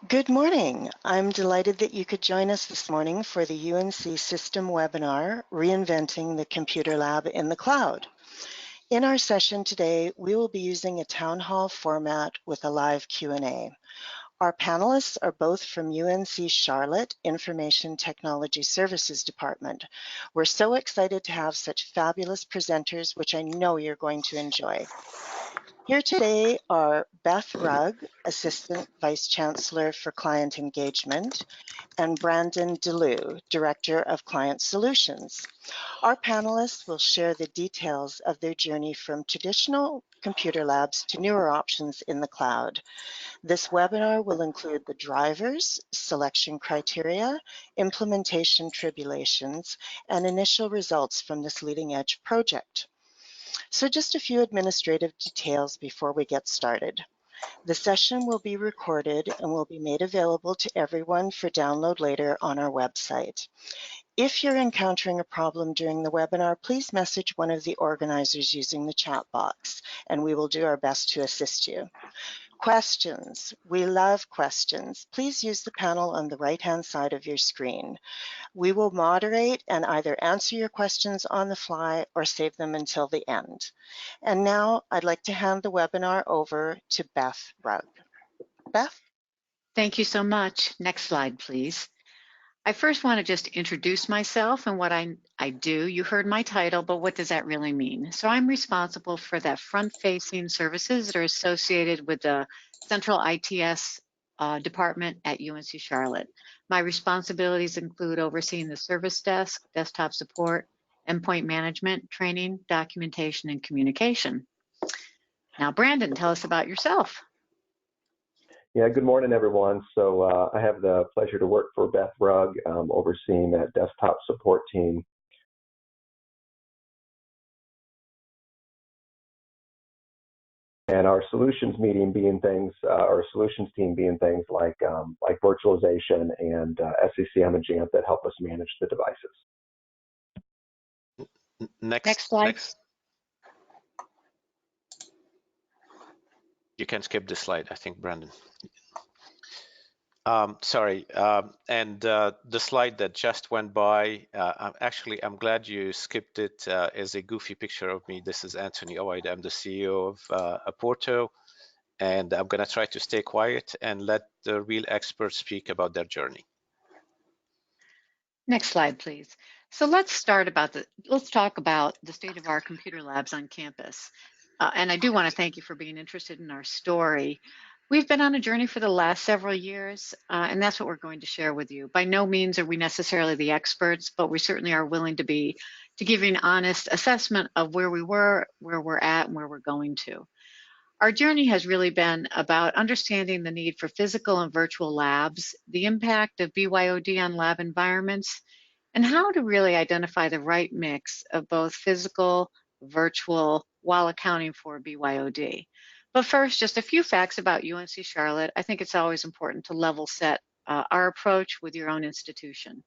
Good morning. I'm delighted that you could join us this morning for the UNC System webinar, Reinventing the Computer Lab in the Cloud. In our session today, we will be using a town hall format with a live Q&A. Our panelists are both from UNC Charlotte Information Technology Services Department. We're so excited to have such fabulous presenters, which I know you're going to enjoy. Here today are Beth Rugg, Assistant Vice Chancellor for Client Engagement, and Brandon DeLeeuw, Director of Client Solutions. Our panelists will share the details of their journey from traditional computer labs to newer options in the cloud. This webinar will include the drivers, selection criteria, implementation tribulations, and initial results from this leading edge project. So just a few administrative details before we get started. The session will be recorded and will be made available to everyone for download later on our website. If you're encountering a problem during the webinar, please message one of the organizers using the chat box, and we will do our best to assist you. Questions. We love questions. Please use the panel on the right-hand side of your screen. We will moderate and either answer your questions on the fly or save them until the end. And now I'd like to hand the webinar over to Beth Rugg. Beth? Thank you so much. Next slide, please. I first want to just introduce myself and what I do. You heard my title, but what does that really mean? So I'm responsible for that front-facing services that are associated with the central ITS department at UNC Charlotte. My responsibilities include overseeing the service desk, desktop support, endpoint management, training, documentation, and communication. Now, Brandon, tell us about yourself. Yeah, good morning, everyone. So I have the pleasure to work for Beth Rugg, overseeing that desktop support team. And our solutions team being things like virtualization and SCCM and Jamf that help us manage the devices. Next slide. You can skip this slide, I think, Brandon. Sorry, and the slide that just went by, I'm glad you skipped it as a goofy picture of me. This is Anthony Oide. I'm the CEO of Aporto, and I'm going to try to stay quiet and let the real experts speak about their journey. Next slide, please. So let's talk about the state of our computer labs on campus. And I do want to thank you for being interested in our story. We've been on a journey for the last several years, and that's what we're going to share with you. By no means are we necessarily the experts, but we certainly are willing to give you an honest assessment of where we were, where we're at, and where we're going to. Our journey has really been about understanding the need for physical and virtual labs, the impact of BYOD on lab environments, and how to really identify the right mix of both physical, virtual, while accounting for BYOD. But first, just a few facts about UNC Charlotte. I think it's always important to level set our approach with your own institution.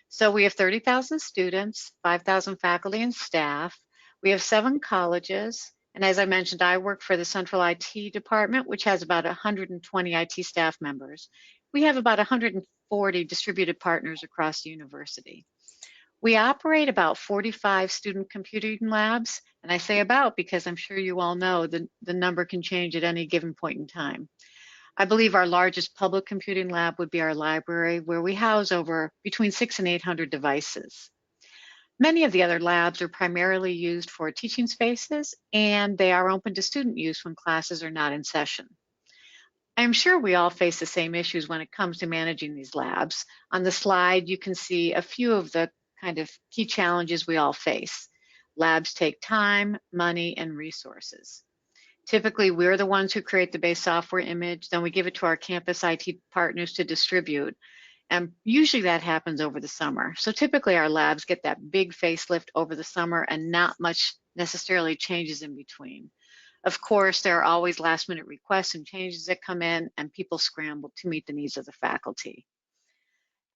So we have 30,000 students, 5,000 faculty and staff. We have 7 colleges. And as I mentioned, I work for the central IT department, which has about 120 IT staff members. We have about 140 distributed partners across the university. We operate about 45 student computing labs, and I say about because I'm sure you all know the number can change at any given point in time. I believe our largest public computing lab would be our library, where we house between 600 and 800 devices. Many of the other labs are primarily used for teaching spaces, and they are open to student use when classes are not in session. I'm sure we all face the same issues when it comes to managing these labs. On the slide, you can see a few of the kind of key challenges we all face. Labs take time, money, and resources. Typically, we're the ones who create the base software image, then we give it to our campus IT partners to distribute. And usually that happens over the summer. So typically our labs get that big facelift over the summer and not much necessarily changes in between. Of course, there are always last minute requests and changes that come in, and people scramble to meet the needs of the faculty.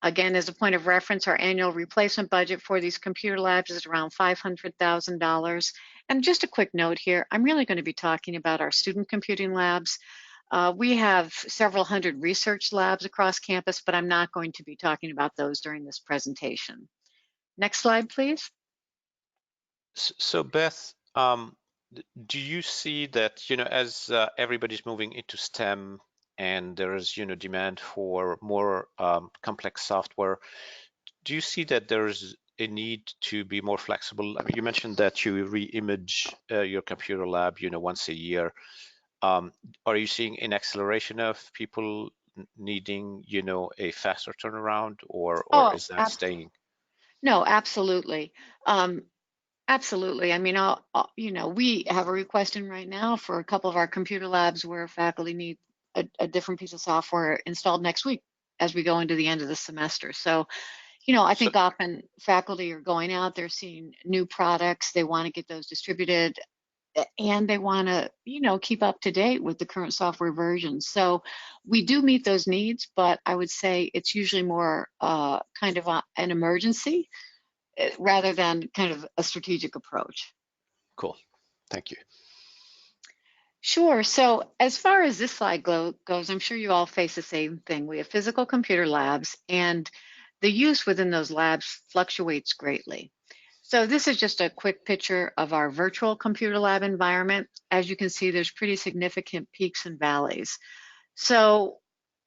Again, as a point of reference, our annual replacement budget for these computer labs is around $500,000. And just a quick note here, I'm really going to be talking about our student computing labs. We have several hundred research labs across campus, but I'm not going to be talking about those during this presentation. Next slide, please. So Beth, do you see that, as everybody's moving into STEM and there is, demand for more complex software, do you see that there's a need to be more flexible? I mean, you mentioned that you re-image your computer lab, once a year. Are you seeing an acceleration of people needing, a faster turnaround, or Oh, is that staying? no, absolutely. Absolutely. I mean, we have a request in right now for a couple of our computer labs where faculty need a different piece of software installed next week as we go into the end of the semester. So, I So, think often faculty are going out, they're seeing new products, they want to get those distributed, and they want to, keep up to date with the current software versions. So we do meet those needs, but I would say it's usually more kind of an emergency rather than kind of a strategic approach. cool. Thank you. Sure. So as far as this slide goes, I'm sure you all face the same thing. We have physical computer labs, and the use within those labs fluctuates greatly. So this is just a quick picture of our virtual computer lab environment. As you can see, there's pretty significant peaks and valleys. So,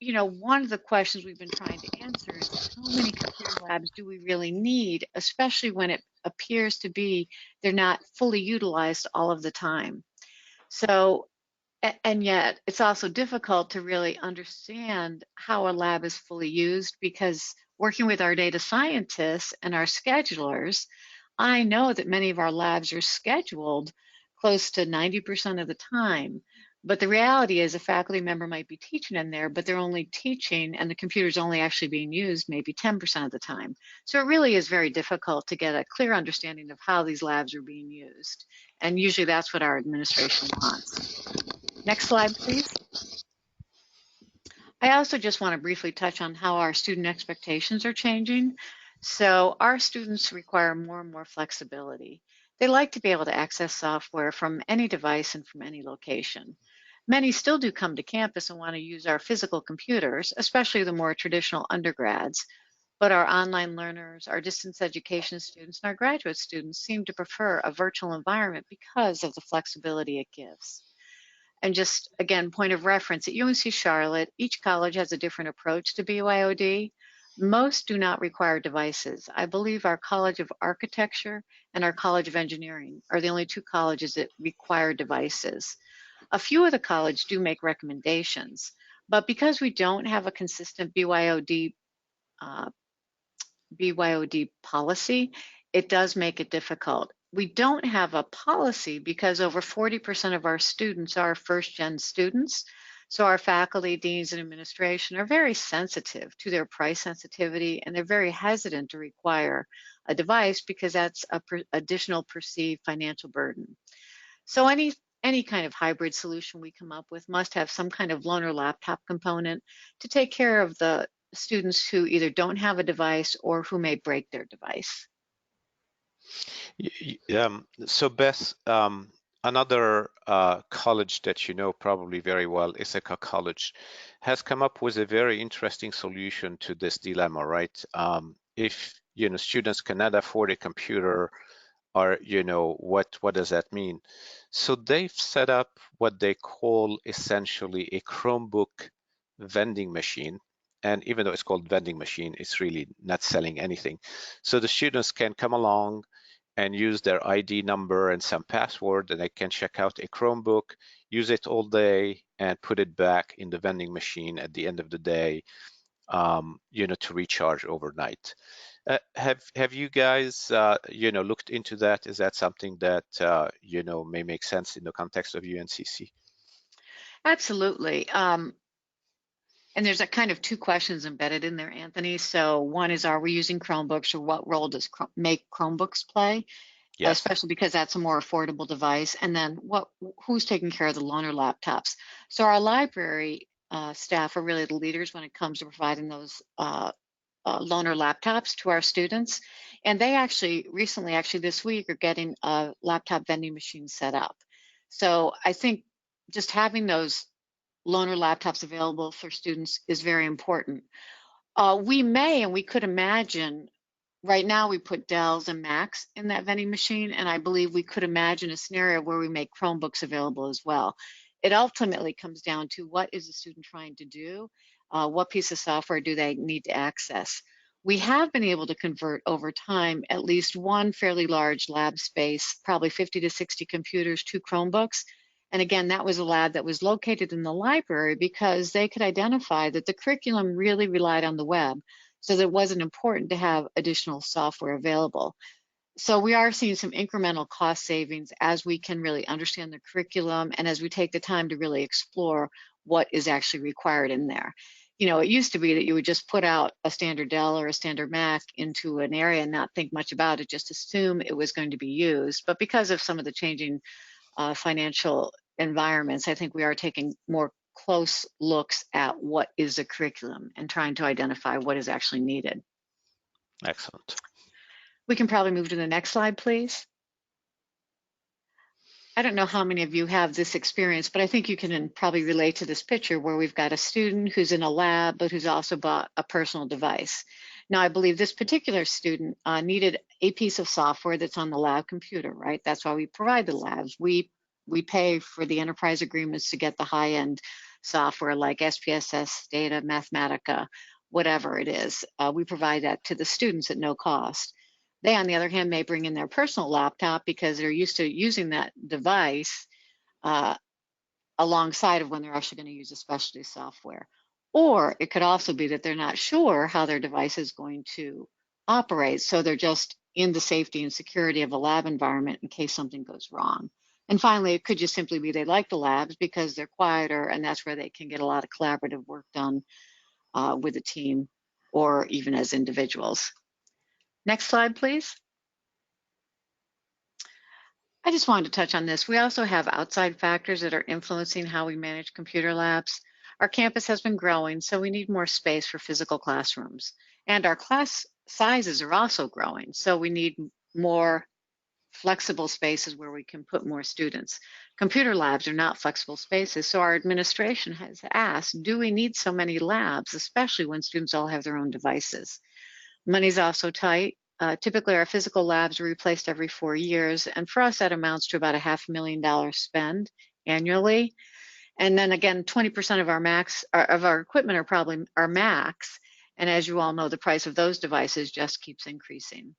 one of the questions we've been trying to answer is how many computer labs do we really need, especially when it appears to be they're not fully utilized all of the time. So, and yet it's also difficult to really understand how a lab is fully used, because working with our data scientists and our schedulers, I know that many of our labs are scheduled close to 90% of the time. But the reality is a faculty member might be teaching in there, but they're only teaching and the computer's only actually being used maybe 10% of the time. So it really is very difficult to get a clear understanding of how these labs are being used. And usually that's what our administration wants. Next slide, please. I also just want to briefly touch on how our student expectations are changing. So our students require more and more flexibility. They like to be able to access software from any device and from any location. Many still do come to campus and want to use our physical computers, especially the more traditional undergrads. But our online learners, our distance education students, and our graduate students seem to prefer a virtual environment because of the flexibility it gives. And just again, point of reference, at UNC Charlotte, each college has a different approach to BYOD. Most do not require devices. I believe our College of Architecture and our College of Engineering are the only two colleges that require devices. A few of the colleges do make recommendations, but because we don't have a consistent BYOD policy, it does make it difficult. We don't have a policy because over 40% of our students are first-gen students. So our faculty, deans, and administration are very sensitive to their price sensitivity, and they're very hesitant to require a device because that's an additional perceived financial burden. So any kind of hybrid solution we come up with must have some kind of loaner laptop component to take care of the students who either don't have a device or who may break their device. So Beth, another college that you know probably very well, Ithaca College, has come up with a very interesting solution to this dilemma, right? If students cannot afford a computer, or what does that mean? So they've set up what they call essentially a Chromebook vending machine. And even though it's called vending machine, it's really not selling anything. So the students can come along and use their ID number and some password, and they can check out a Chromebook, use it all day, and put it back in the vending machine at the end of the day, to recharge overnight. Have you guys, looked into that? Is that something that, may make sense in the context of UNCC? Absolutely. And there's a kind of two questions embedded in there, Anthony. So one is, are we using Chromebooks, or what role does make Chromebooks play? Yes. Especially because that's a more affordable device. And then who's taking care of the loaner laptops? So our library staff are really the leaders when it comes to providing those loaner laptops to our students. And they recently, this week, are getting a laptop vending machine set up. So I think just having those loaner laptops available for students is very important. We may and we could imagine, right now we put Dells and Macs in that vending machine, and I believe we could imagine a scenario where we make Chromebooks available as well. It ultimately comes down to what is the student trying to do? What piece of software do they need to access? We have been able to convert over time at least one fairly large lab space, probably 50 to 60 computers, to Chromebooks. And again, that was a lab that was located in the library because they could identify that the curriculum really relied on the web. So that it wasn't important to have additional software available. So we are seeing some incremental cost savings as we can really understand the curriculum and as we take the time to really explore what is actually required in there. You know, it used to be that you would just put out a standard Dell or a standard Mac into an area and not think much about it, just assume it was going to be used. But because of some of the changing financial environments, I think we are taking more close looks at what is the curriculum and trying to identify what is actually needed. Excellent. We can probably move to the next slide, please. I don't know how many of you have this experience, but I think you can probably relate to this picture where we've got a student who's in a lab, but who's also bought a personal device. Now, I believe this particular student needed a piece of software that's on the lab computer, right? That's why we provide the labs. We pay for the enterprise agreements to get the high-end software like SPSS, Data, Mathematica, whatever it is. We provide that to the students at no cost. They, on the other hand, may bring in their personal laptop because they're used to using that device alongside of when they're actually going to use a specialty software. Or it could also be that they're not sure how their device is going to operate, so they're just in the safety and security of a lab environment in case something goes wrong. And finally, it could just simply be they like the labs because they're quieter, and that's where they can get a lot of collaborative work done with a team or even as individuals. Next slide, please. I just wanted to touch on this. We also have outside factors that are influencing how we manage computer labs. Our campus has been growing, so we need more space for physical classrooms. And our class sizes are also growing, so we need more flexible spaces where we can put more students. Computer labs are not flexible spaces, so our administration has asked, do we need so many labs, especially when students all have their own devices? Money's also tight. Typically, our physical labs are replaced every 4 years, and for us, that amounts to about a $500,000 spend annually. And then again, 20% of our our equipment are probably our Macs, and as you all know, the price of those devices just keeps increasing.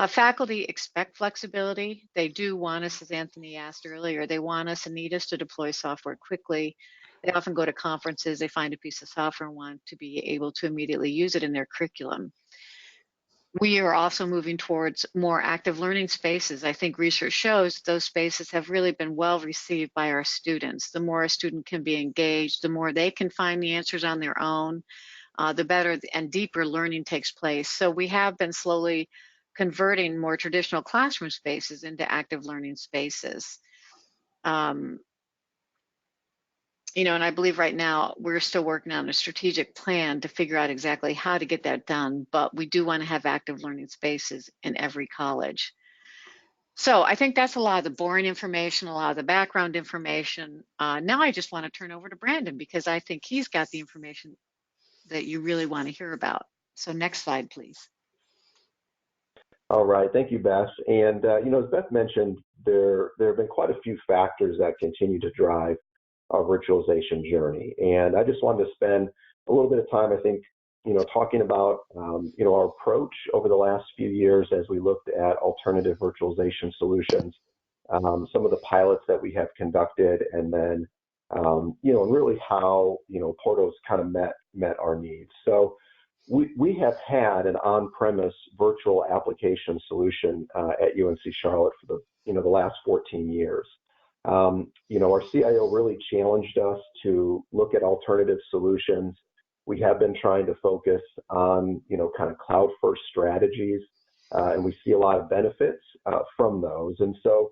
Faculty expect flexibility. They do want us, as Anthony asked earlier, they want us and need us to deploy software quickly. They often go to conferences, they find a piece of software and want to be able to immediately use it in their curriculum. We are also moving towards more active learning spaces. I think research shows those spaces have really been well received by our students. The more a student can be engaged, the more they can find the answers on their own, the better and deeper learning takes place. So we have been slowly converting more traditional classroom spaces into active learning spaces. You know, and I believe right now we're still working on a strategic plan to figure out exactly how to get that done, but we do want to have active learning spaces in every college. So I think that's a lot of the boring information, a lot of the background information. Now I just want to turn over to Brandon because I think he's got the information that you really want to hear about. So next slide, please. All right, thank you, Beth. And you know, as Beth mentioned, there have been quite a few factors that continue to drive our virtualization journey. And I just wanted to spend a little bit of time, I think, you know, talking about you know, our approach over the last few years as we looked at alternative virtualization solutions, some of the pilots that we have conducted, and then you know, and really how, you know, Porto's kind of met our needs. So we have had an on-premise virtual application solution at UNC Charlotte for the last 14 years. You know, our CIO really challenged us to look at alternative solutions. We have been trying to focus on, you know, kind of cloud-first strategies, and we see a lot of benefits from those. And so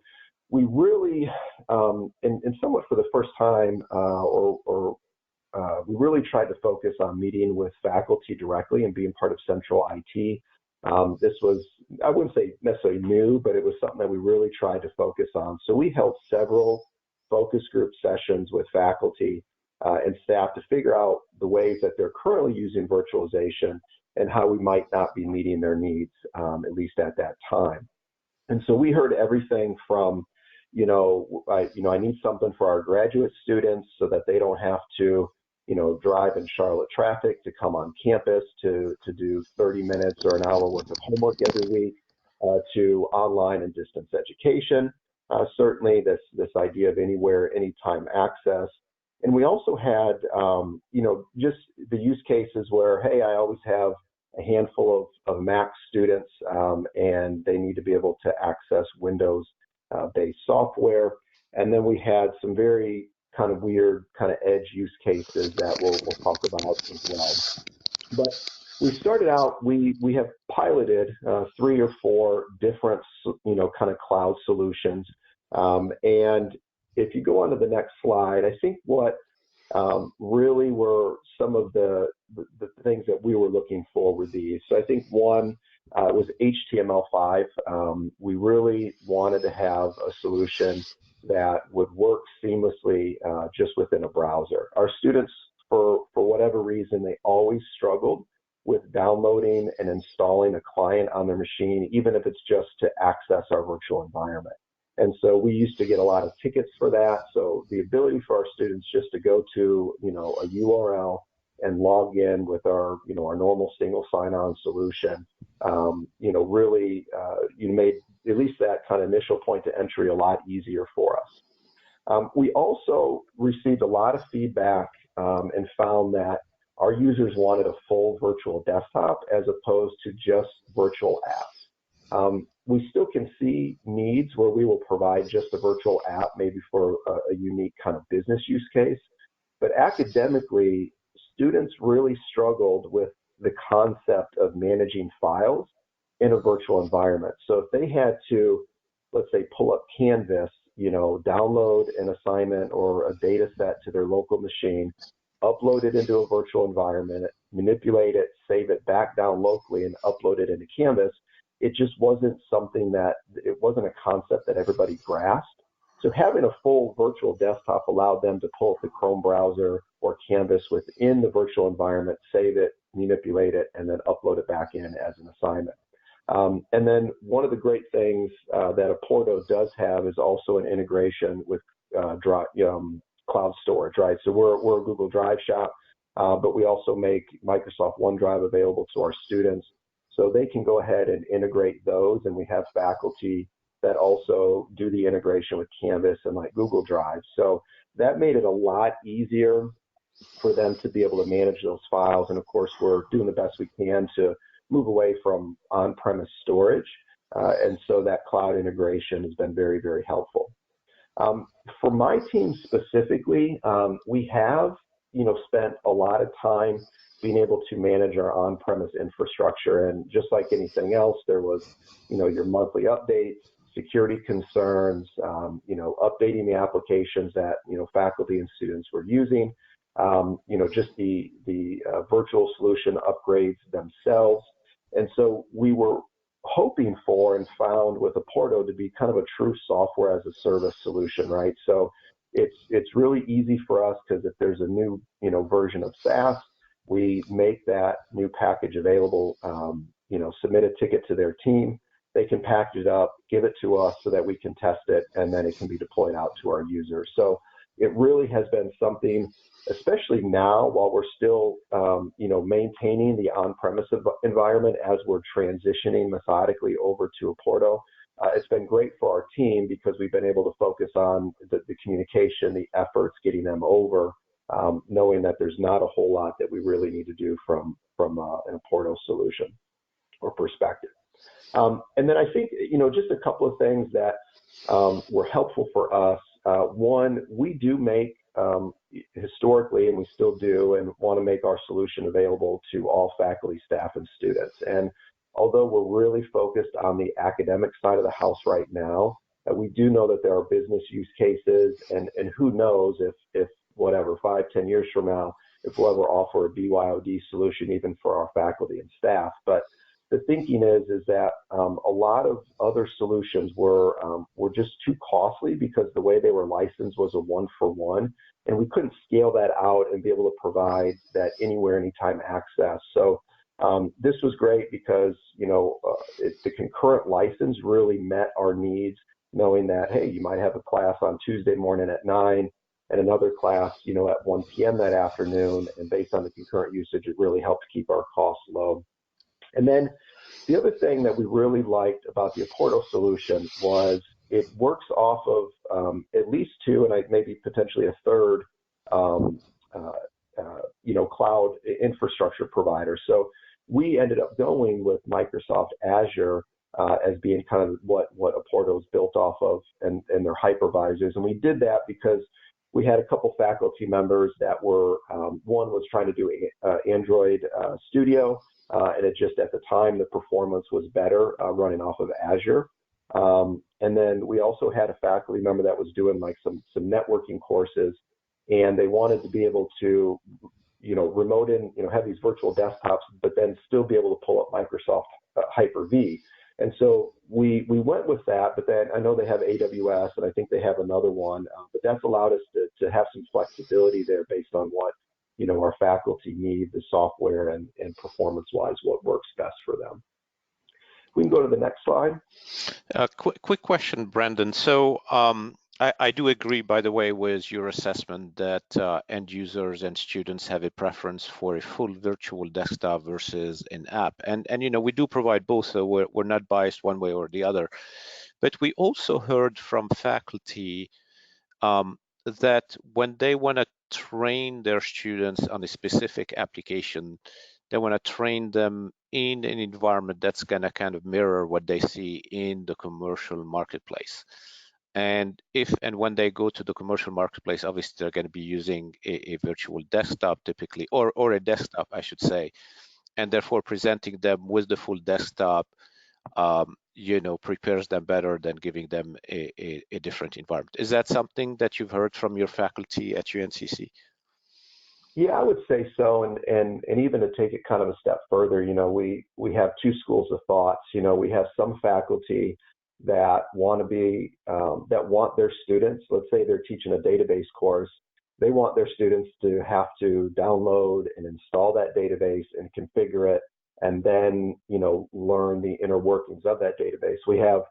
we really, and somewhat for the first time, we really tried to focus on meeting with faculty directly and being part of central IT. This was, I wouldn't say necessarily new, but it was something that we really tried to focus on. So we held several focus group sessions with faculty and staff to figure out the ways that they're currently using virtualization and how we might not be meeting their needs, at least at that time. And so we heard everything from, I need something for our graduate students so that they don't have to, drive in Charlotte traffic to come on campus to do 30 minutes or an hour worth of homework every week, to online and distance education. Certainly this idea of anywhere, anytime access. And we also had, just the use cases where, hey, I always have a handful of Mac students and they need to be able to access Windows-based software. And then we had some very kind of weird kind of edge use cases that we'll talk about as well. But we started out, we have piloted 3 or 4 different, kind of cloud solutions. And if you go on to the next slide, I think what really were some of the things that we were looking for with these. So I think one was HTML5. We really wanted to have a solution that would work seamlessly just within a browser. Our students, for whatever reason, they always struggled with downloading and installing a client on their machine, even if it's just to access our virtual environment. And so we used to get a lot of tickets for that. So the ability for our students just to go to, a URL and log in with our, our normal single sign-on solution, really made at least that kind of initial point to entry a lot easier for us. We also received a lot of feedback and found that our users wanted a full virtual desktop as opposed to just virtual apps. We still can see needs where we will provide just a virtual app, maybe for a unique kind of business use case. But academically, students really struggled with the concept of managing files in a virtual environment. So if they had to, let's say, pull up Canvas, download an assignment or a data set to their local machine, upload it into a virtual environment, manipulate it, save it back down locally, and upload it into Canvas, it just wasn't it wasn't a concept that everybody grasped. So having a full virtual desktop allowed them to pull up the Chrome browser or Canvas within the virtual environment, save it, manipulate it, and then upload it back in as an assignment. And then one of the great things that Aporto does have is also an integration with cloud storage, right? So we're a Google Drive shop, but we also make Microsoft OneDrive available to our students. So they can go ahead and integrate those, and we have faculty that also do the integration with Canvas and like Google Drive. So that made it a lot easier for them to be able to manage those files. And of course, we're doing the best we can to move away from on-premise storage. And so that cloud integration has been very, very helpful. For my team specifically, we have, spent a lot of time being able to manage our on-premise infrastructure. And just like anything else, there was, your monthly updates, security concerns, updating the applications that, faculty and students were using, just the virtual solution upgrades themselves. And so we were hoping for and found with Aporto to be kind of a true software as a service solution, right? So it's really easy for us because if there's a new, version of SaaS, we make that new package available, submit a ticket to their team. They can package it up, give it to us so that we can test it, and then it can be deployed out to our users. So it really has been something, especially now while we're still, maintaining the on-premise environment as we're transitioning methodically over to Aporto. It's been great for our team because we've been able to focus on the communication, the efforts, getting them over, knowing that there's not a whole lot that we really need to do from an Aporto solution or perspective. And then I think, just a couple of things that were helpful for us. One, we do make historically, and we still do, and want to make our solution available to all faculty, staff, and students. And although we're really focused on the academic side of the house right now, we do know that there are business use cases, and who knows if whatever, 5-10 years from now, if we'll ever offer a BYOD solution even for our faculty and staff. But the thinking is that a lot of other solutions were just too costly because the way they were licensed was a one-for-one, and we couldn't scale that out and be able to provide that anywhere, anytime access. So this was great because the concurrent license really met our needs, knowing that, hey, you might have a class on Tuesday morning at 9 and another class at 1 p.m. that afternoon, and based on the concurrent usage, it really helped keep our costs low. And then the other thing that we really liked about the Oporto solution was it works off of at least two, and maybe potentially a third, cloud infrastructure provider. So we ended up going with Microsoft Azure as being kind of what Oporto is built off of, and their hypervisors. And we did that because we had a couple faculty members that were, one was trying to do Android Studio, and it just at the time the performance was better running off of Azure. And then we also had a faculty member that was doing like some networking courses, and they wanted to be able to remote in, have these virtual desktops, but then still be able to pull up Microsoft Hyper-V. And so we went with that, but then I know they have AWS, and I think they have another one, but that's allowed us to have some flexibility there based on what our faculty need, the software, and performance-wise, what works best for them. We can go to the next slide. Quick question, Brandon. So I do agree, by the way, with your assessment that end users and students have a preference for a full virtual desktop versus an app. And we do provide both, so we're not biased one way or the other. But we also heard from faculty that when they want to train their students on a specific application, they want to train them in an environment that's going to kind of mirror what they see in the commercial marketplace. And when they go to the commercial marketplace, obviously they're going to be using a virtual desktop typically, or a desktop, I should say, and therefore presenting them with the full desktop, prepares them better than giving them a different environment. Is that something that you've heard from your faculty at UNCC? Yeah, I would say so, and even to take it kind of a step further, we have two schools of thoughts. We have some faculty that want their students, let's say they're teaching a database course, they want their students to have to download and install that database and configure it, and then learn the inner workings of that database. We have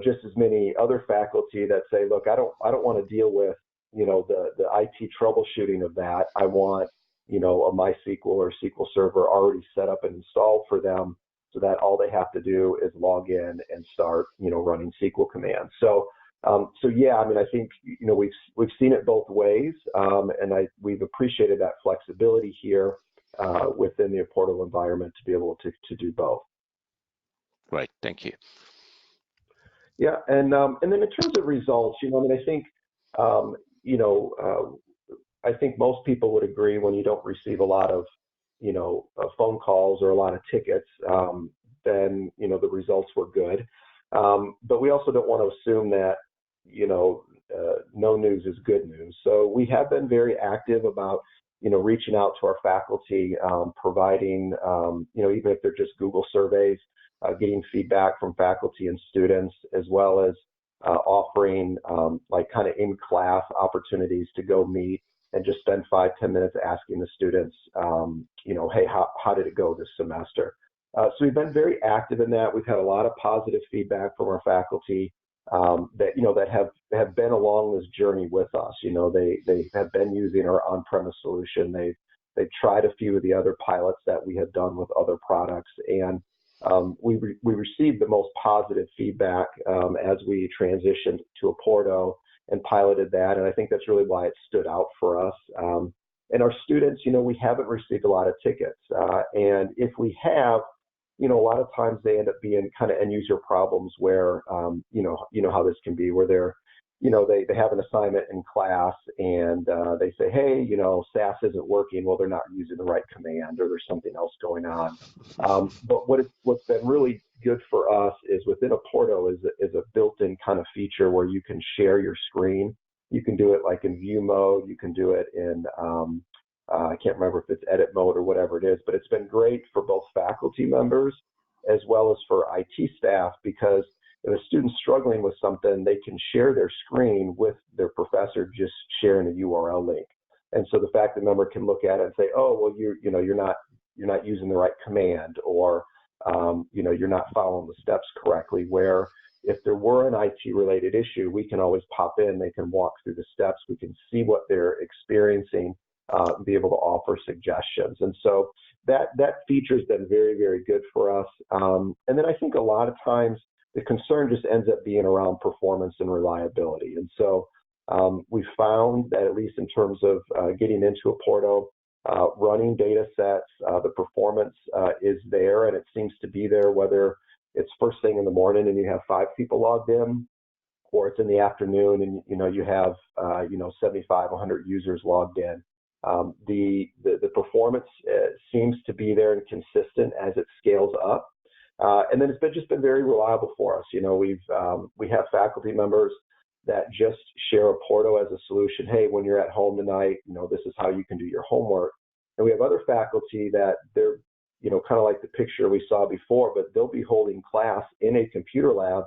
just as many other faculty that say, look, I don't want to deal with the IT troubleshooting of that. I want a MySQL or SQL Server already set up and installed for them, so that all they have to do is log in and start running SQL commands. So yeah, I mean, I think we've seen it both ways, and we've appreciated that flexibility here within the Oporto environment to be able to do both. Right, thank you. Yeah, and then in terms of results, I think I think most people would agree when you don't receive a lot of phone calls or a lot of tickets, then the results were good. But we also don't want to assume that no news is good news. So we have been very active about reaching out to our faculty, providing even if they're just Google surveys, getting feedback from faculty and students, as well as offering like kind of in-class opportunities to go meet and just spend 5-10 minutes asking the students, hey, how did it go this semester? So we've been very active in that. We've had a lot of positive feedback from our faculty that have been along this journey with us. They have been using our on-premise solution. They've tried a few of the other pilots that we have done with other products, and we received the most positive feedback as we transitioned to Oporto and piloted that, and I think that's really why it stood out for us. And our students, we haven't received a lot of tickets, and if we have, a lot of times they end up being kind of end user problems where, how this can be, where they're, they have an assignment in class and they say, hey, SAS isn't working. Well, they're not using the right command, or there's something else going on. But what's been really good for us is within Oporto is a built-in kind of feature where you can share your screen. You can do it like in view mode. You can do it in, I can't remember if it's edit mode or whatever it is, but it's been great for both faculty members as well as for IT staff, because if a student's struggling with something, they can share their screen with their professor, just sharing a URL link. And so the faculty member can look at it and say, oh, well, you're not using the right command, or you're not following the steps correctly. Where if there were an IT related issue, we can always pop in, they can walk through the steps, we can see what they're experiencing, be able to offer suggestions. And so that feature has been very, very good for us. And then I think a lot of times the concern just ends up being around performance and reliability. And so we found that, at least in terms of getting into a Porto, running data sets, the performance is there, and it seems to be there whether it's first thing in the morning and you have 5 people logged in, or it's in the afternoon and you have 75, 100 users logged in. The performance seems to be there and consistent as it scales up, and then it's just been very reliable for us. We have faculty members that just share a Porto as a solution. Hey, when you're at home tonight, this is how you can do your homework. And we have other faculty that they're, kind of like the picture we saw before, but they'll be holding class in a computer lab,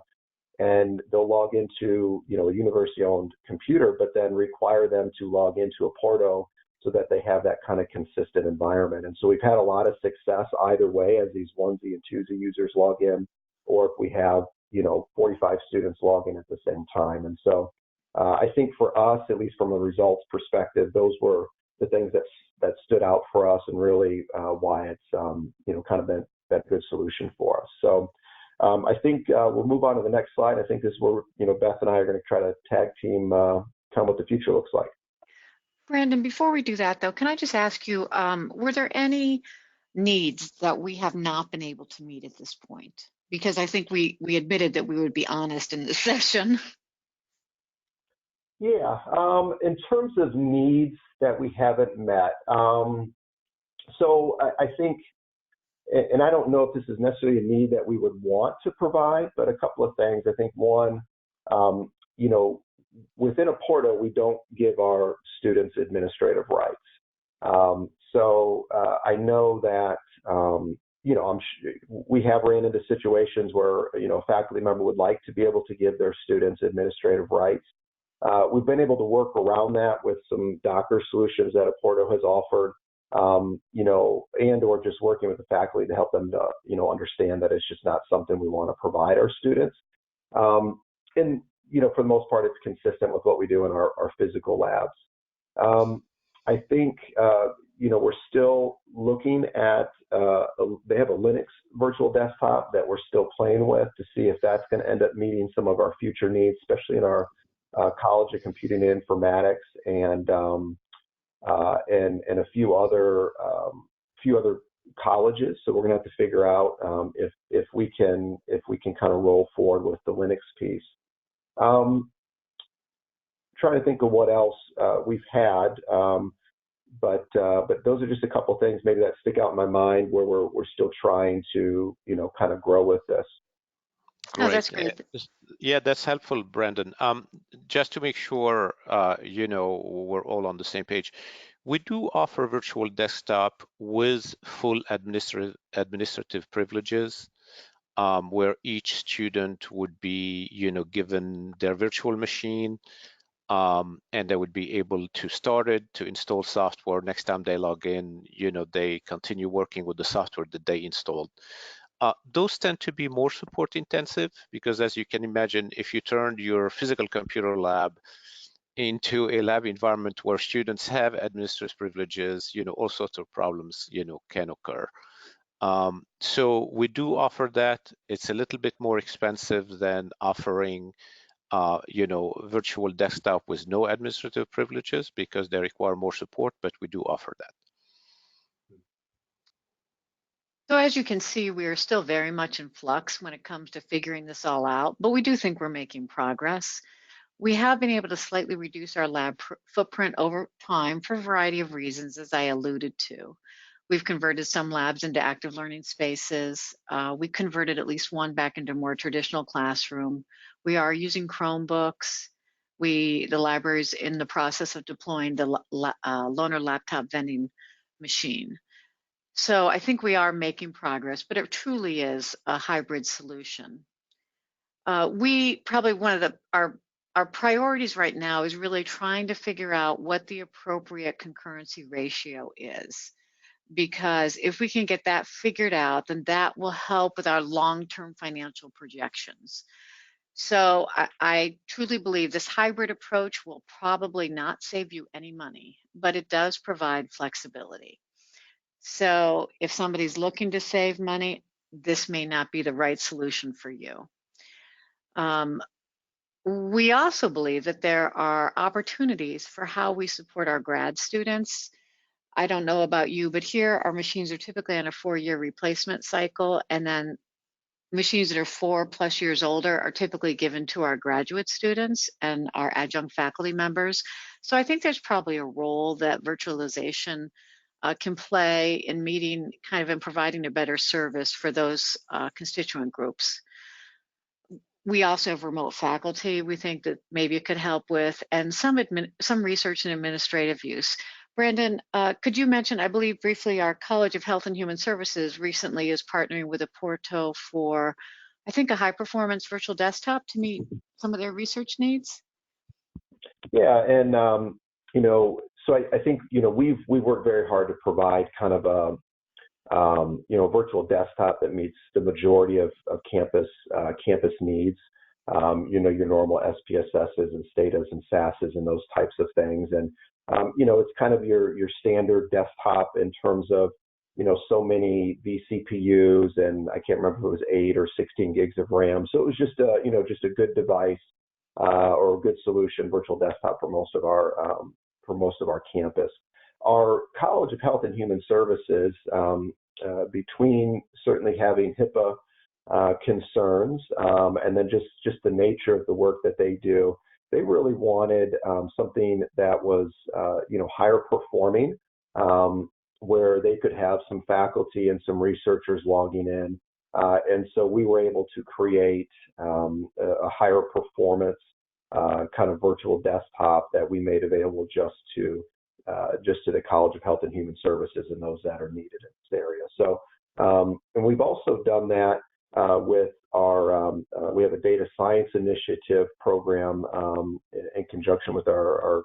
and they'll log into, a university-owned computer, but then require them to log into a Porto so that they have that kind of consistent environment. And so we've had a lot of success either way, as these onesie and twosie users log in, or if we have 45 students logging at the same time. And so I think for us, at least from a results perspective, those were the things that stood out for us, and really why it's kind of been that good solution for us. So I think we'll move on to the next slide. I think this is where Beth and I are going to try to tag team kind of what the future looks like. Brandon, before we do that though, can I just ask you, were there any needs that we have not been able to meet at this point? Because I think we admitted that we would be honest in this session. Yeah, in terms of needs that we haven't met, so I think, and I don't know if this is necessarily a need that we would want to provide, but a couple of things. I think one, within a Porto, we don't give our students administrative rights. So I know that, we have ran into situations where, a faculty member would like to be able to give their students administrative rights. We've been able to work around that with some Docker solutions that a Porto has offered, and or just working with the faculty to help them to, understand that it's just not something we want to provide our students. And, for the most part, it's consistent with what we do in our physical labs. I think, we're still looking at, they have a Linux virtual desktop that we're still playing with to see if that's going to end up meeting some of our future needs, especially in our College of Computing and Informatics, and a few other colleges. So we're going to have to figure out if we can kind of roll forward with the Linux piece. Trying to think of what else we've had, but those are just a couple things maybe that stick out in my mind where we're still trying to kind of grow with this. Great. Oh, that's great. Yeah, that's helpful, Brandon. Just to make sure, we're all on the same page. We do offer virtual desktop with full administrative privileges, where each student would be, given their virtual machine, and they would be able to start it, to install software. Next time they log in, they continue working with the software that they installed. Those tend to be more support intensive because, as you can imagine, if you turned your physical computer lab into a lab environment where students have administrative privileges, all sorts of problems, can occur. So we do offer that. It's a little bit more expensive than offering, virtual desktop with no administrative privileges because they require more support, but we do offer that. So as you can see, we are still very much in flux when it comes to figuring this all out, but we do think we're making progress. We have been able to slightly reduce our lab footprint over time for a variety of reasons, as I alluded to. We've converted some labs into active learning spaces. We converted at least one back into more traditional classroom. We are using Chromebooks. The library is in the process of deploying the loaner laptop vending machine. So I think we are making progress, but it truly is a hybrid solution. We probably one of our priorities right now is really trying to figure out what the appropriate concurrency ratio is. Because if we can get that figured out, then that will help with our long-term financial projections. So I truly believe this hybrid approach will probably not save you any money, but it does provide flexibility. So if somebody's looking to save money, this may not be the right solution for you. We also believe that there are opportunities for how we support our grad students. I don't know about you, but here our machines are typically on a 4-year replacement cycle, and then machines that are 4+ years older are typically given to our graduate students and our adjunct faculty members. So I think there's probably a role that virtualization can play in meeting kind of in providing a better service for those constituent groups. We also have remote faculty we think that maybe it could help with, and some research and administrative use. Brandon, could you mention, I believe briefly, our College of Health and Human Services recently is partnering with Aporto for, I think, a high performance virtual desktop to meet some of their research needs? Yeah, and so I think we've worked very hard to provide kind of a virtual desktop that meets the majority of campus needs. Your normal SPSSs and STATAs and SASs and those types of things, and it's kind of your standard desktop in terms of so many vCPUs, and I can't remember if it was 8 or 16 gigs of RAM. So it was just a good device or a good solution, virtual desktop for most of our campus. Our College of Health and Human Services, between certainly having HIPAA concerns and then just the nature of the work that they do, they really wanted something that was higher performing, where they could have some faculty and some researchers logging in, and so we were able to create a higher performance kind of virtual desktop that we made available just to the College of Health and Human Services and those that are needed in this area. So, and we've also done that with our, we have a data science initiative program in conjunction with our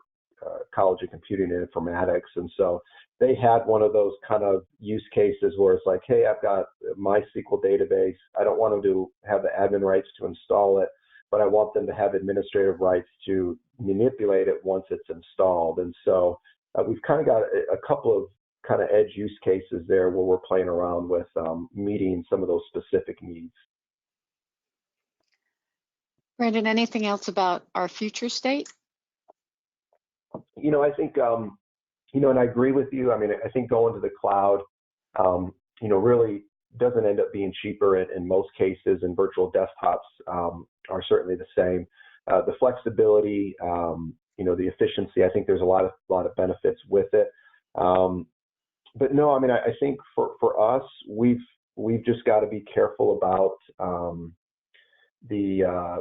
College of Computing and Informatics. And so they had one of those kind of use cases where it's like, hey, I've got my SQL database. I don't want them to have the admin rights to install it, but I want them to have administrative rights to manipulate it once it's installed. And so we've kind of got a couple of kind of edge use cases there where we're playing around with meeting some of those specific needs. Brandon, anything else about our future state? I think, and I agree with you. I mean, I think going to the cloud, really doesn't end up being cheaper in most cases, and virtual desktops are certainly the same. The flexibility, the efficiency, I think there's a lot of benefits with it. But no, I mean, I think for us, we've just got to be careful about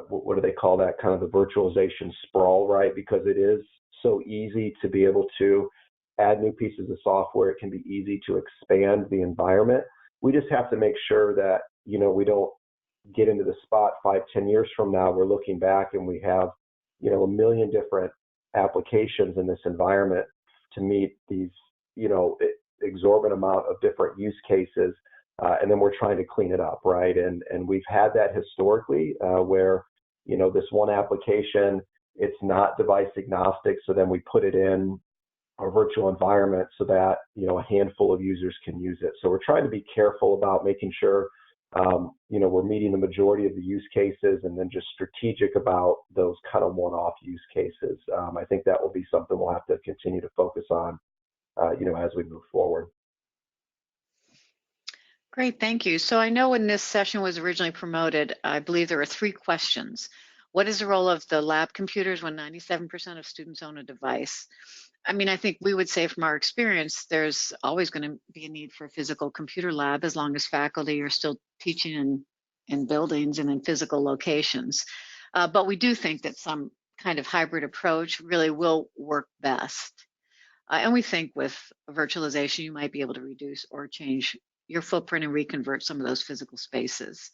what do they call that, kind of the virtualization sprawl, right? Because it is so easy to be able to add new pieces of software. It can be easy to expand the environment. We just have to make sure that, we don't get into the spot 5-10 years from now, we're looking back and we have, a million different applications in this environment to meet these, exorbitant amount of different use cases. And then we're trying to clean it up, right? And we've had that historically where, this one application, it's not device agnostic. So then we put it in a virtual environment so that, a handful of users can use it. So we're trying to be careful about making sure, we're meeting the majority of the use cases, and then just strategic about those kind of one-off use cases. I think that will be something we'll have to continue to focus on, as we move forward. Great, thank you. So I know when this session was originally promoted, I believe there were 3 questions. What is the role of the lab computers when 97% of students own a device? I mean, I think we would say from our experience, there's always going to be a need for a physical computer lab as long as faculty are still teaching in buildings and in physical locations. But we do think that some kind of hybrid approach really will work best. And we think with virtualization, you might be able to reduce or change your footprint and reconvert some of those physical spaces.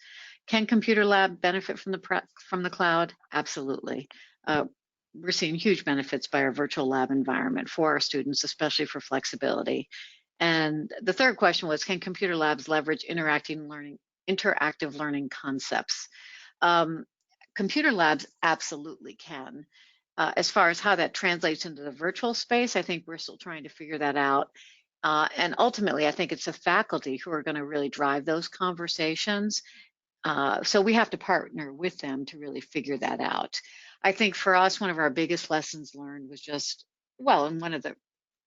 Can Computer Lab benefit from the cloud? Absolutely. We're seeing huge benefits by our virtual lab environment for our students, especially for flexibility. And the third question was, can computer labs leverage interactive learning concepts? Computer labs absolutely can. As far as how that translates into the virtual space, I think we're still trying to figure that out. And ultimately, I think it's the faculty who are going to really drive those conversations. So we have to partner with them to really figure that out. I think for us, one of our biggest lessons learned was just, well, and one of the,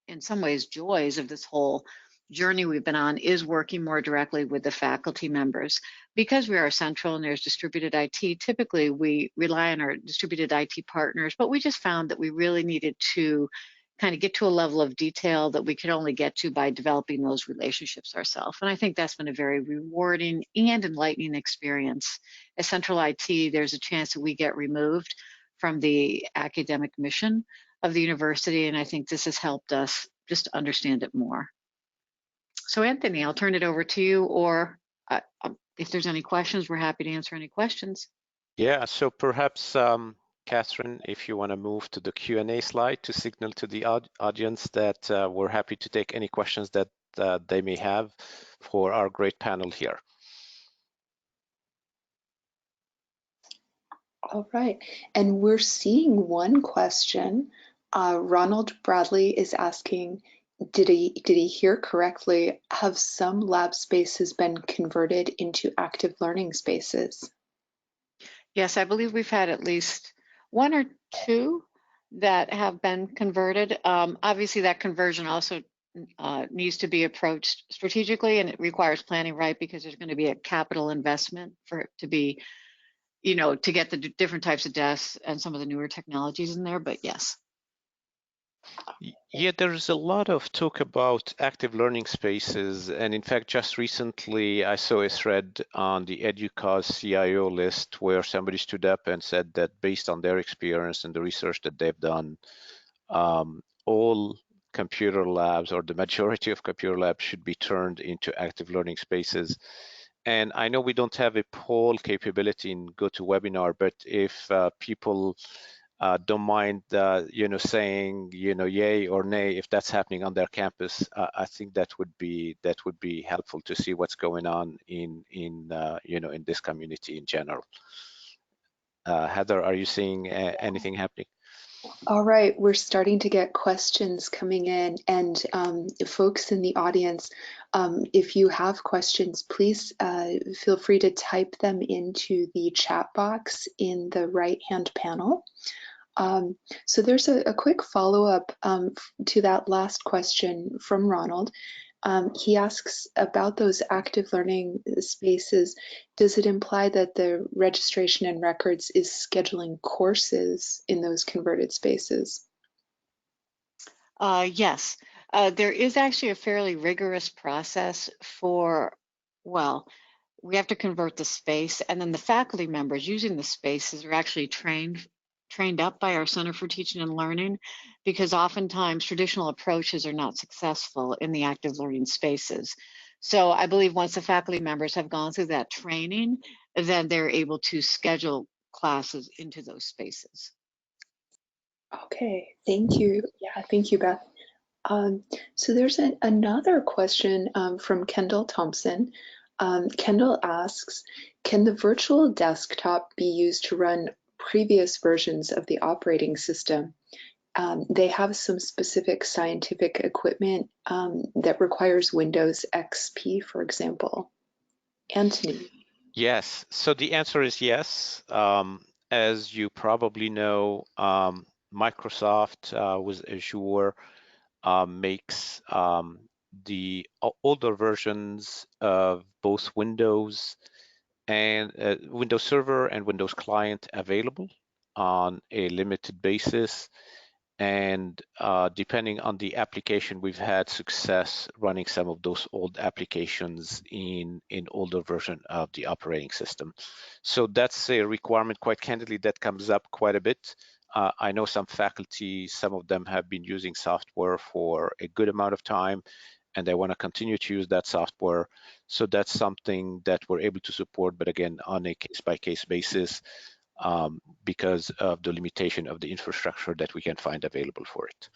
in some ways, joys of this whole journey we've been on is working more directly with the faculty members. Because we are central and there's distributed IT, typically we rely on our distributed IT partners, but we just found that we really needed to kind of get to a level of detail that we could only get to by developing those relationships ourselves. And I think that's been a very rewarding and enlightening experience. As central IT, there's a chance that we get removed from the academic mission of the university, and I think this has helped us just understand it more. So Anthony, I'll turn it over to you, or if there's any questions, we're happy to answer any questions. Yeah, so perhaps Catherine, if you want to move to the Q&A slide to signal to the audience that we're happy to take any questions that they may have for our great panel here. All right, and we're seeing one question. Ronald Bradley is asking, did he hear correctly? Have some lab spaces been converted into active learning spaces? Yes, I believe we've had at least one or two that have been converted. Obviously, that conversion also needs to be approached strategically, and it requires planning, right? Because there's going to be a capital investment for it to be, you know, to get the different types of desks and some of the newer technologies in there. But yes. Yeah, there's a lot of talk about active learning spaces. And in fact, just recently, I saw a thread on the EDUCAUSE CIO list where somebody stood up and said that based on their experience and the research that they've done, all computer labs, or the majority of computer labs, should be turned into active learning spaces. And I know we don't have a poll capability in GoToWebinar, but if people don't mind, saying, yay or nay if that's happening on their campus, I think that would be helpful to see what's going on in this community in general. Heather, are you seeing anything happening? All right, we're starting to get questions coming in, and folks in the audience, if you have questions, please feel free to type them into the chat box in the right-hand panel. So there's a quick follow-up to that last question from Ronald. He asks about those active learning spaces. Does it imply that the registration and records is scheduling courses in those converted spaces? Yes, there is actually a fairly rigorous process for, well, we have to convert the space, and then the faculty members using the spaces are actually trained up by our Center for Teaching and Learning, because oftentimes traditional approaches are not successful in the active learning spaces. So I believe once the faculty members have gone through that training, then they're able to schedule classes into those spaces. Okay, thank you. Yeah, thank you, Beth. So there's another question from Kendall Thompson. Kendall asks, can the virtual desktop be used to run previous versions of the operating system? They have some specific scientific equipment that requires Windows XP, for example. Anthony. Yes, so the answer is yes. As you probably know, Microsoft with Azure makes the older versions of both Windows and Windows Server and Windows Client available on a limited basis. And depending on the application, we've had success running some of those old applications in older version of the operating system. So that's a requirement, quite candidly, that comes up quite a bit. I know some faculty, some of them have been using software for a good amount of time, and they want to continue to use that software. So that's something that we're able to support, but again, on a case-by-case basis, because of the limitation of the infrastructure that we can find available for it.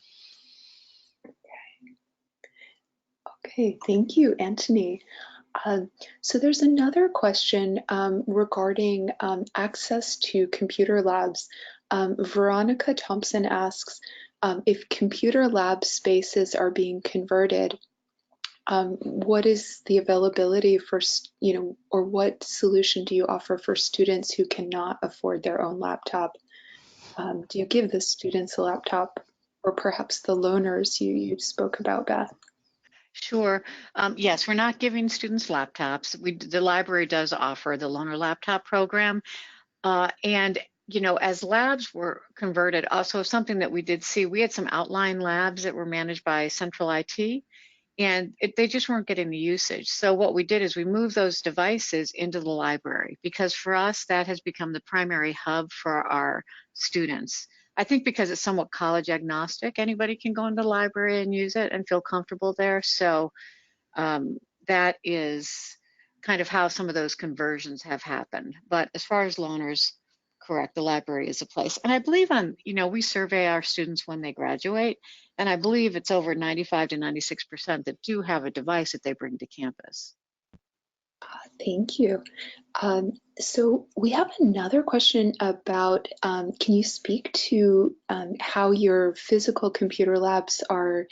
Okay, thank you, Anthony. So there's another question regarding access to computer labs. Veronica Thompson asks if computer lab spaces are being converted, what is the availability for, or what solution do you offer for students who cannot afford their own laptop? Do you give the students a laptop, or perhaps the loaners you spoke about, Beth? Sure. Yes, we're not giving students laptops. The library does offer the loaner laptop program. And, as labs were converted, also something that we did see, we had some outlying labs that were managed by central IT, and they just weren't getting the usage. So what we did is we moved those devices into the library, because for us, that has become the primary hub for our students. I think because it's somewhat college agnostic, anybody can go into the library and use it and feel comfortable there. So that is kind of how some of those conversions have happened. But as far as loaners, correct, the library is a place. And I believe we survey our students when they graduate, and I believe it's over 95 to 96% that do have a device that they bring to campus. Thank you. So we have another question about, can you speak to how your physical computer labs are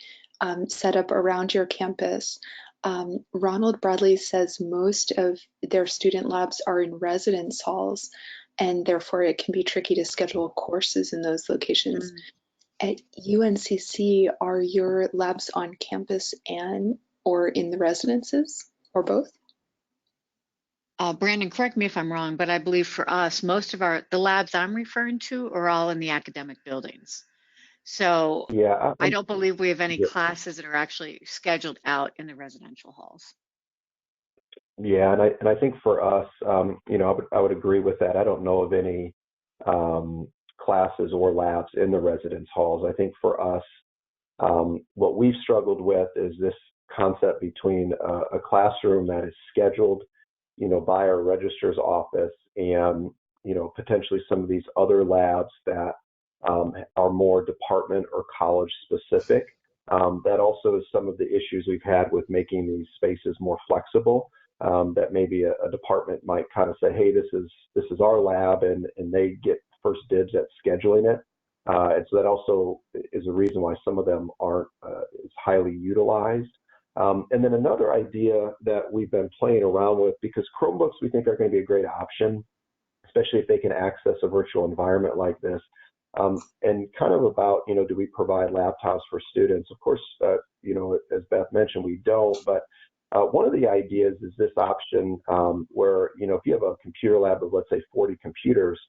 set up around your campus? Ronald Bradley says most of their student labs are in residence halls, and therefore it can be tricky to schedule courses in those locations. At UNCC, are your labs on campus or in the residences, or both? Brandon, correct me if I'm wrong, but I believe for us, most of the labs I'm referring to are all in the academic buildings. So Yeah, I don't believe we have any yeah, classes that are actually scheduled out in the residential halls. yeah, and I think for us, I would agree with that. I don't know of any classes or labs in the residence halls. I think for us, what we've struggled with is this concept between a classroom that is scheduled, by our registrar's office, and potentially some of these other labs that are more department or college specific. That also is some of the issues we've had with making these spaces more flexible. That maybe a department might kind of say, hey, this is our lab, and they get first dibs at scheduling it. And so that also is a reason why some of them aren't as highly utilized. And then another idea that we've been playing around with, because Chromebooks we think are going to be a great option, especially if they can access a virtual environment like this. And kind of about, do we provide laptops for students? Of course, as Beth mentioned, we don't. But one of the ideas is this option where, if you have a computer lab of, let's say, 40 computers,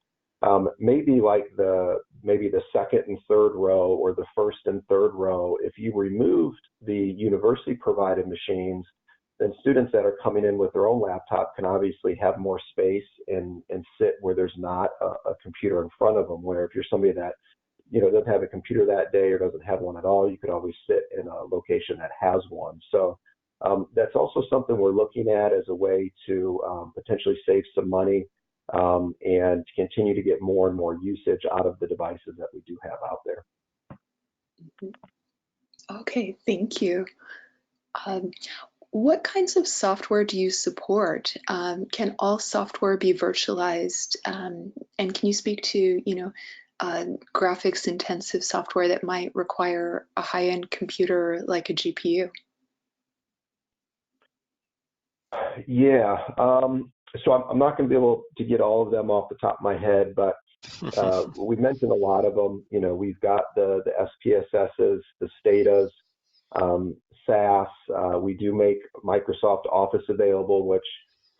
maybe the second and third row, or the first and third row, if you removed the university provided machines, then students that are coming in with their own laptop can obviously have more space and sit where there's not a computer in front of them. Where if you're somebody that doesn't have a computer that day or doesn't have one at all, you could always sit in a location that has one. So that's also something we're looking at as a way to potentially save some money and continue to get more and more usage out of the devices that we do have out there. Okay, thank you. What kinds of software do you support? Can all software be virtualized? And can you speak to, graphics intensive software that might require a high-end computer like a GPU? Yeah, so I'm not going to be able to get all of them off the top of my head, but we mentioned a lot of them. We've got the SPSSs, the Statas, SAS. We do make Microsoft Office available, which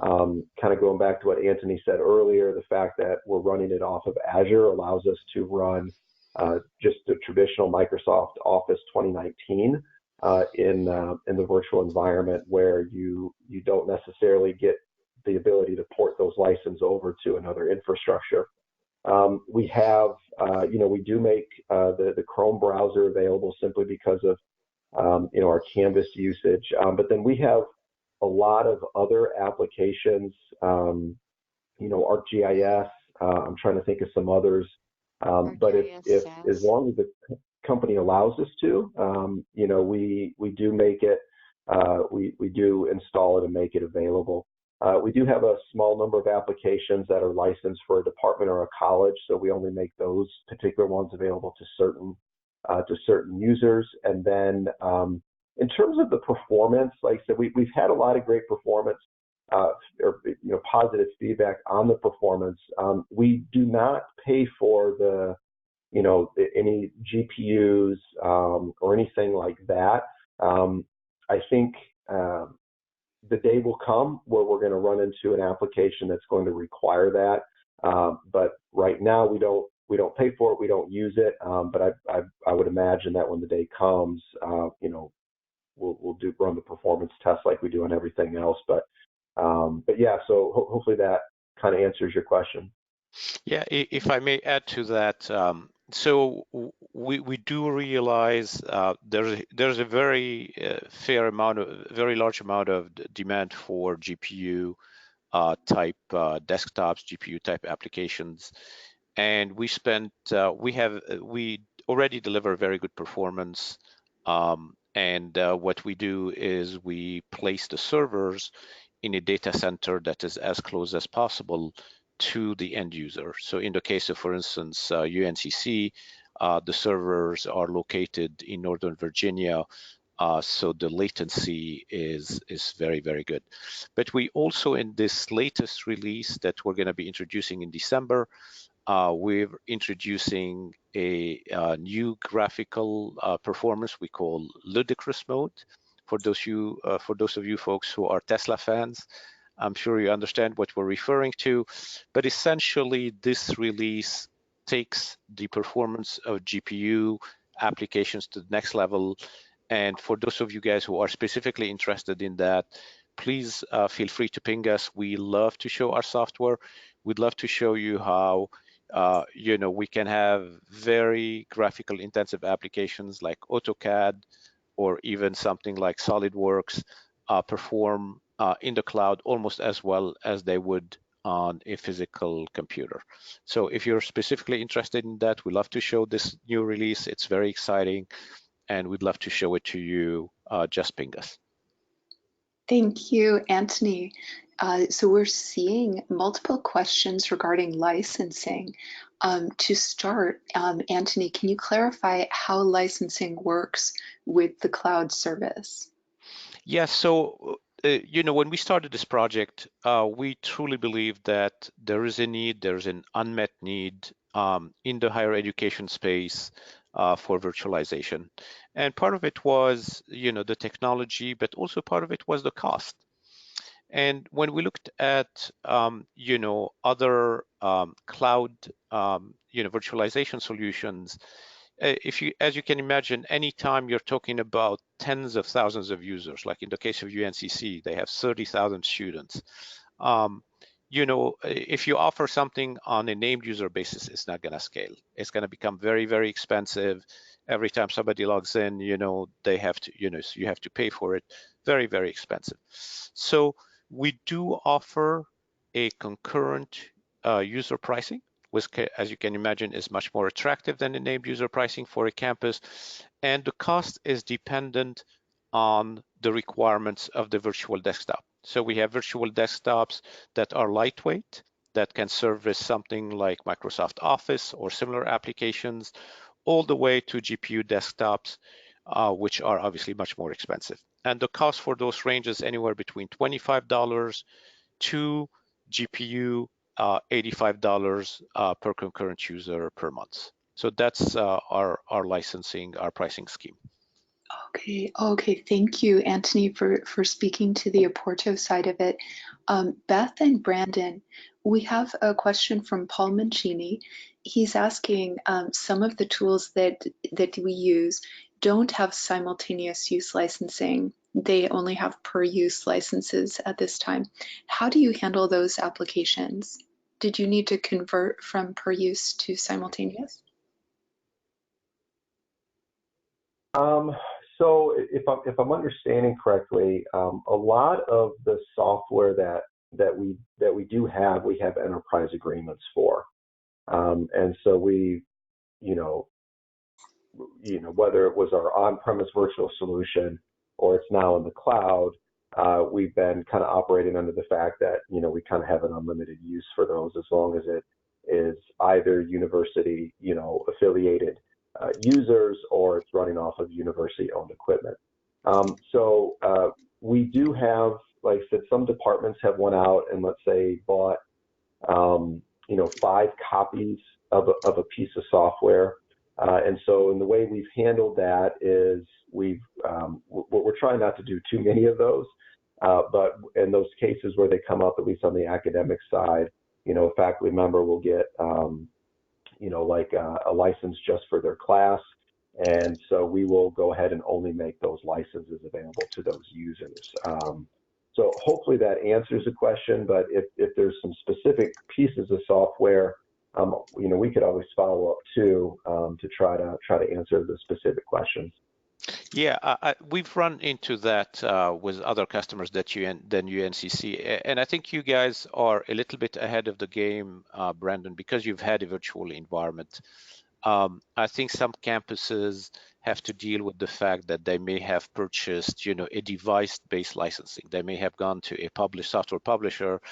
kind of going back to what Anthony said earlier, the fact that we're running it off of Azure allows us to run just the traditional Microsoft Office 2019 in the virtual environment, where you don't necessarily get the ability to port those licenses over to another infrastructure. We have, we do make the Chrome browser available simply because of, our Canvas usage. But then we have a lot of other applications, ArcGIS. I'm trying to think of some others. But if as long as the company allows us to, we do make it, we do install it and make it available. We do have a small number of applications that are licensed for a department or a college, so we only make those particular ones available to certain users. And then in terms of the performance, like I said, we've had a lot of great performance or positive feedback on the performance. We do not pay for any GPUs or anything like that. I think the day will come where we're going to run into an application that's going to require that. But right now we don't pay for it. We don't use it. But I would imagine that when the day comes, we'll run the performance tests like we do on everything else. But yeah, so hopefully that kind of answers your question. Yeah, if I may add to that, so we do realize there's a very very large amount of demand for GPU type desktops, GPU type applications, and we already deliver very good performance. And what we do is we place the servers in a data center that is as close as possible to the end user. So in the case of, for instance, UNCC, the servers are located in Northern Virginia, so the latency is very, very good. But we also, in this latest release that we're going to be introducing in December, we're introducing a new graphical performance we call ludicrous mode. For those of you folks who are Tesla fans, I'm sure you understand what we're referring to. But essentially, this release takes the performance of GPU applications to the next level. And for those of you guys who are specifically interested in that, please feel free to ping us. We love to show our software. We'd love to show you how we can have very graphical intensive applications like AutoCAD or even something like SolidWorks perform in the cloud almost as well as they would on a physical computer. So if you're specifically interested in that, we'd love to show this new release. It's very exciting, and we'd love to show it to you. Just ping us. Thank you, Anthony. So we're seeing multiple questions regarding licensing. To start, Anthony, can you clarify how licensing works with the cloud service? Yes, so when we started this project, we truly believe that there is a need, there's an unmet need in the higher education space for virtualization. And part of it was, the technology, but also part of it was the cost. And when we looked at, other cloud, virtualization solutions, as you can imagine, anytime you're talking about tens of thousands of users, like in the case of UNCC, they have 30,000 students. If you offer something on a named user basis, it's not going to scale. It's going to become very, very expensive. Every time somebody logs in, they have to, so you have to pay for it. Very, very expensive. So we do offer a concurrent user pricing, which, as you can imagine, is much more attractive than the named user pricing for a campus. And the cost is dependent on the requirements of the virtual desktop. So we have virtual desktops that are lightweight, that can service something like Microsoft Office or similar applications, all the way to GPU desktops, which are obviously much more expensive. And the cost for those ranges anywhere between $25 to GPU $85 per concurrent user per month. So that's our licensing, our pricing scheme. Okay. Thank you, Anthony, for speaking to the Oporto side of it. Beth and Brandon, we have a question from Paul Mancini. He's asking some of the tools that we use don't have simultaneous use licensing. They only have per use licenses at this time. How do you handle those applications? did you need to convert from per use to simultaneous? So if I'm understanding correctly, a lot of the software that we do have, we have enterprise agreements for, and so we, you know, whether it was our on-premise virtual solution or it's now in the cloud, we've been kind of operating under the fact that we kind of have an unlimited use for those as long as it is either university affiliated users or it's running off of university-owned equipment. So we do have, like I said, some departments have went out and let's say bought 5 copies of a piece of software. And so in the way we've handled that is we're trying not to do too many of those, but in those cases where they come up, at least on the academic side, a faculty member will get, like a license just for their class. And so we will go ahead and only make those licenses available to those users. So hopefully that answers the question, but if there's some specific pieces of software, we could always follow up too to try to answer the specific questions. Yeah, we've run into that with other customers than UNCC, and I think you guys are a little bit ahead of the game, Brandon, because you've had a virtual environment. I think some campuses have to deal with the fact that they may have purchased, a device-based licensing. They may have gone to a software publisher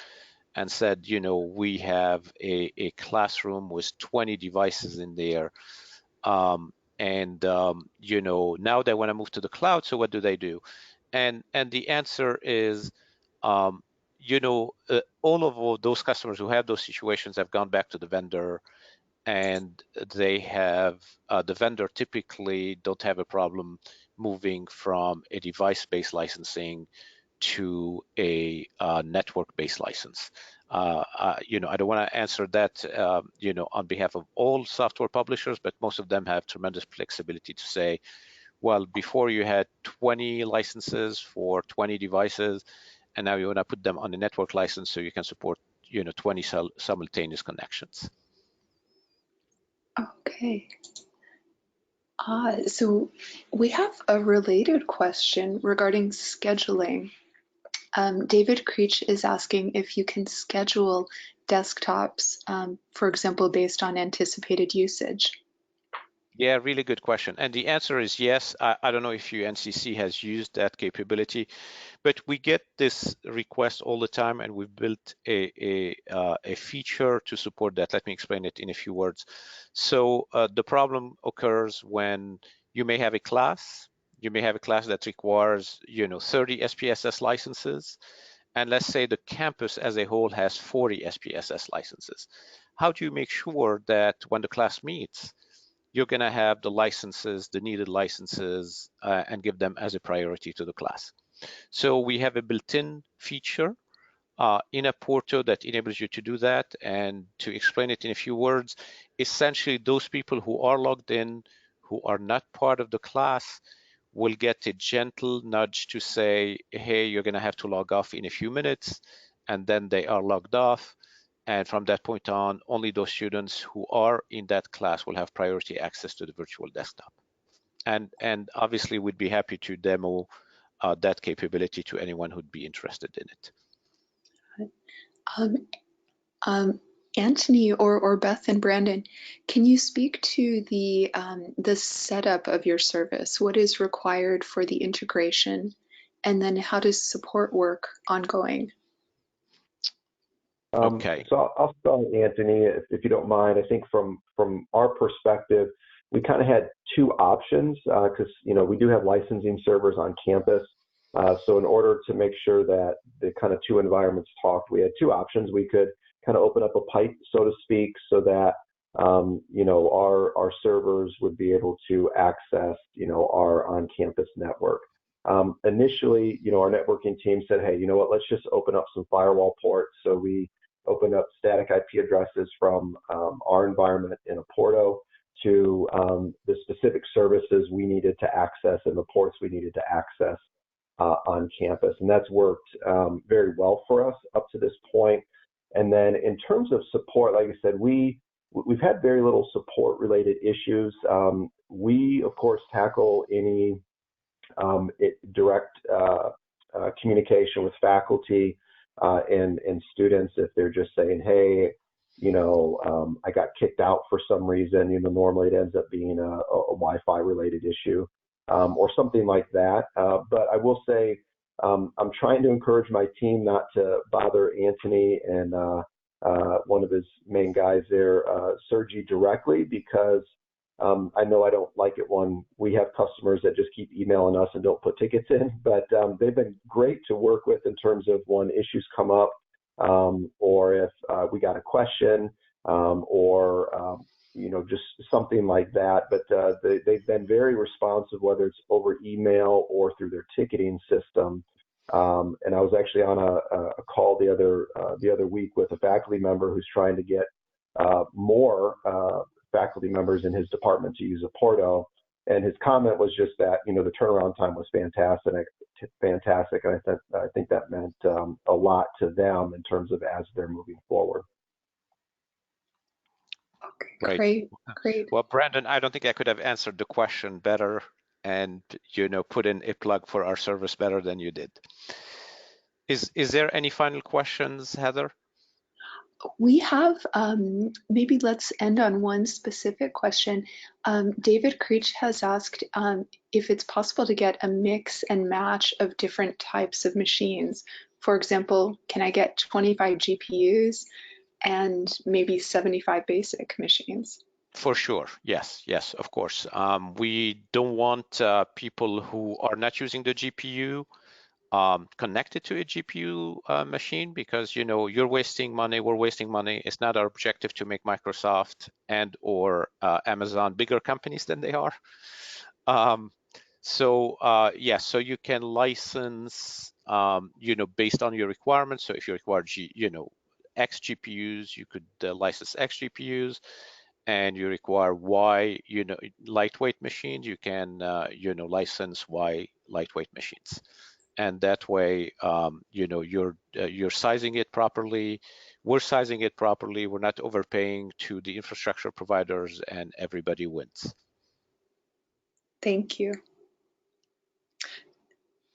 and said, we have a classroom with 20 devices in there. Now they want to move to the cloud. So what do? And the answer is, all of those customers who have those situations have gone back to the vendor, and they have the vendor typically don't have a problem moving from a device-based licensing to a network-based license. I don't want to answer that, on behalf of all software publishers, but most of them have tremendous flexibility to say, well, before you had 20 licenses for 20 devices, and now you want to put them on a network license so you can support, 20 simultaneous connections. Okay. So we have a related question regarding scheduling. David Creech is asking if you can schedule desktops, for example, based on anticipated usage. Yeah, really good question. And the answer is yes. I don't know if UNCC has used that capability, but we get this request all the time, and we've built a feature to support that. Let me explain it in a few words. So the problem occurs when you may have a class. You may have a class that requires, 30 SPSS licenses, and let's say the campus as a whole has 40 SPSS licenses. How do you make sure that when the class meets, you're going to have the licenses, the needed licenses, and give them as a priority to the class? So we have a built-in feature in a portal that enables you to do that. And to explain it in a few words, essentially those people who are logged in, who are not part of the class, will get a gentle nudge to say, hey, you're going to have to log off in a few minutes, and then they are logged off. And from that point on, only those students who are in that class will have priority access to the virtual desktop. And obviously, we'd be happy to demo that capability to anyone who'd be interested in it. Anthony or Beth and Brandon, can you speak to the setup of your service? What is required for the integration, and then how does support work ongoing? Okay. So I'll start, Anthony, if you don't mind. I think from our perspective, we kind of had 2 options because we do have licensing servers on campus. So in order to make sure that the kind of 2 environments talked, we had 2 options. We could kind of open up a pipe, so to speak, so that our servers would be able to access our on-campus network. Initially, our networking team said, hey, you know what? Let's just open up some firewall ports. So we opened up static IP addresses from our environment in Porto to the specific services we needed to access and the ports we needed to access on campus. And that's worked very well for us up to this point. And then in terms of support, like I said, we've had very little support-related issues. We, of course, tackle any direct communication with faculty and students if they're just saying, hey, I got kicked out for some reason. Normally it ends up being a Wi-Fi related issue or something like that. But I will say I'm trying to encourage my team not to bother Anthony and one of his main guys there, Sergi, directly, because I know I don't like it when we have customers that just keep emailing us and don't put tickets in, but they've been great to work with in terms of when issues come up or if we got a question or just something like that. But they've been very responsive, whether it's over email or through their ticketing system. And I was actually on a call the other week with a faculty member who's trying to get more faculty members in his department to use Aporto, and his comment was just that the turnaround time was fantastic, and I think that meant a lot to them in terms of as they're moving forward. Okay, great. Well, Brandon, I don't think I could have answered the question better and put in a plug for our service better than you did. Is there any final questions, Heather? We have, maybe let's end on one specific question. David Creech has asked if it's possible to get a mix and match of different types of machines. For example, can I get 25 GPUs and maybe 75 basic machines? For sure, yes, of course. We don't want people who are not using the GPU connected to a GPU machine, because you're wasting money, we're wasting money. It's not our objective to make Microsoft and or Amazon bigger companies than they are. So you can license based on your requirements. So if you require X GPUs, you could license X GPUs, and you require Y lightweight machines, you can license Y lightweight machines. And that way, you're sizing it properly. We're sizing it properly. We're not overpaying to the infrastructure providers, and everybody wins. Thank you.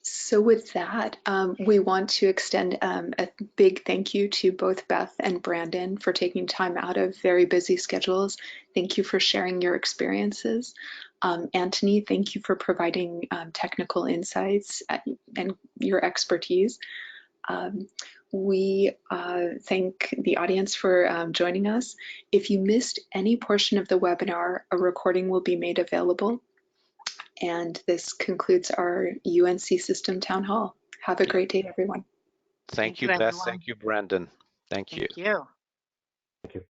So with that, we want to extend a big thank you to both Beth and Brandon for taking time out of very busy schedules. Thank you for sharing your experiences. Anthony, thank you for providing technical insights and your expertise. We thank the audience for joining us. If you missed any portion of the webinar, a recording will be made available. And this concludes our UNC System Town Hall. Have a great day, everyone. Thank you, Beth. Thank you, Brandon. Thank you. Thank you. Thank you.